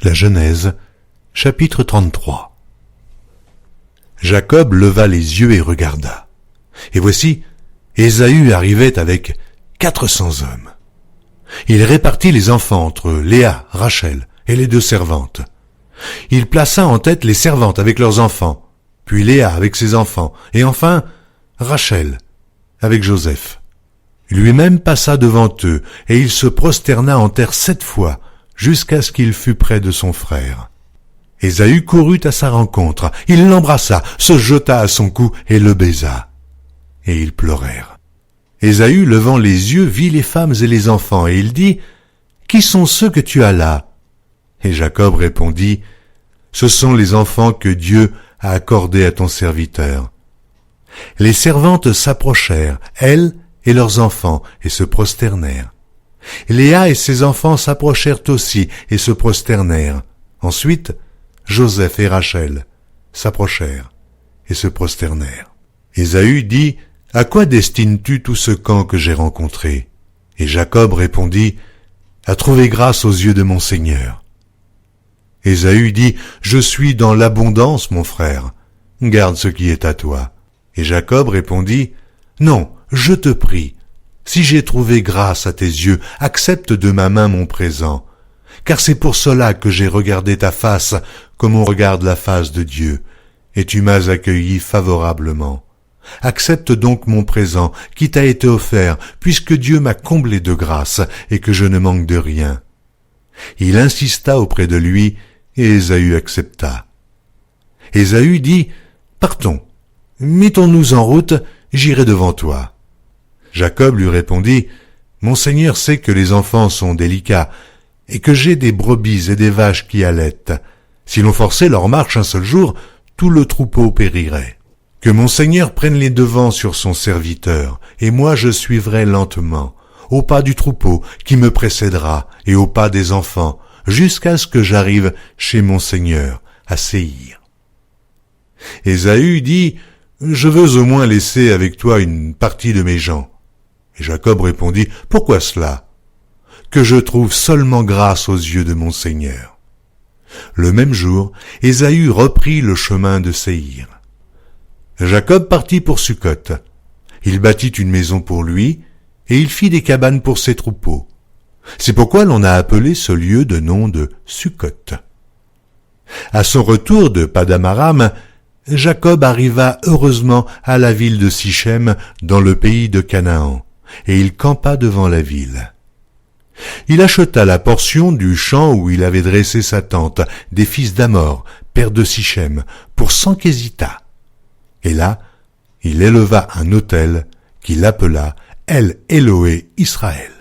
La Genèse, chapitre 33. Jacob leva les yeux et regarda. Et voici, Ésaü arrivait avec 400 hommes. Il répartit les enfants entre Léa, Rachel et les deux servantes. Il plaça en tête les servantes avec leurs enfants, puis Léa avec ses enfants, et enfin Rachel avec Joseph. Lui-même passa devant eux, et il se prosterna en terre 7 fois, jusqu'à ce qu'il fût près de son frère. Ésaü courut à sa rencontre, il l'embrassa, se jeta à son cou et le baisa. Et ils pleurèrent. Ésaü, levant les yeux, vit les femmes et les enfants, et il dit, « Qui sont ceux que tu as là ?» Et Jacob répondit, « Ce sont les enfants que Dieu a accordés à ton serviteur. » Les servantes s'approchèrent, elles et leurs enfants, et se prosternèrent. Léa et ses enfants s'approchèrent aussi et se prosternèrent. Ensuite, Joseph et Rachel s'approchèrent et se prosternèrent. Ésaü dit, « À quoi destines-tu tout ce camp que j'ai rencontré ?» Et Jacob répondit, « À trouver grâce aux yeux de mon Seigneur. » Ésaü dit, « Je suis dans l'abondance, mon frère. Garde ce qui est à toi. » Et Jacob répondit, « Non, je te prie. Si j'ai trouvé grâce à tes yeux, accepte de ma main mon présent, car c'est pour cela que j'ai regardé ta face comme on regarde la face de Dieu, et tu m'as accueilli favorablement. Accepte donc mon présent qui t'a été offert, puisque Dieu m'a comblé de grâce et que je ne manque de rien. » Il insista auprès de lui, et Ésaü accepta. Ésaü dit, « Partons, mettons-nous en route, j'irai devant toi. » Jacob lui répondit, « Mon Seigneur sait que les enfants sont délicats, et que j'ai des brebis et des vaches qui allaitent. Si l'on forçait leur marche un seul jour, tout le troupeau périrait. Que mon Seigneur prenne les devants sur son serviteur, et moi je suivrai lentement, au pas du troupeau qui me précédera, et au pas des enfants, jusqu'à ce que j'arrive chez mon Seigneur, à Séhir. » Ésaü dit, « Je veux au moins laisser avec toi une partie de mes gens. » Et Jacob répondit, « Pourquoi cela ? Que je trouve seulement grâce aux yeux de mon Seigneur. » Le même jour, Ésaü reprit le chemin de Séhir. Jacob partit pour Sukkot. Il bâtit une maison pour lui, et il fit des cabanes pour ses troupeaux. C'est pourquoi l'on a appelé ce lieu de nom de Sukkot. À son retour de Paddan-Aram, Jacob arriva heureusement à la ville de Sichem dans le pays de Canaan, et il campa devant la ville. Il acheta la portion du champ où il avait dressé sa tente des fils d'Amor, père de Sichem, pour 100 késitas. Et là, il éleva un autel qu'il appela El Elohe Israël.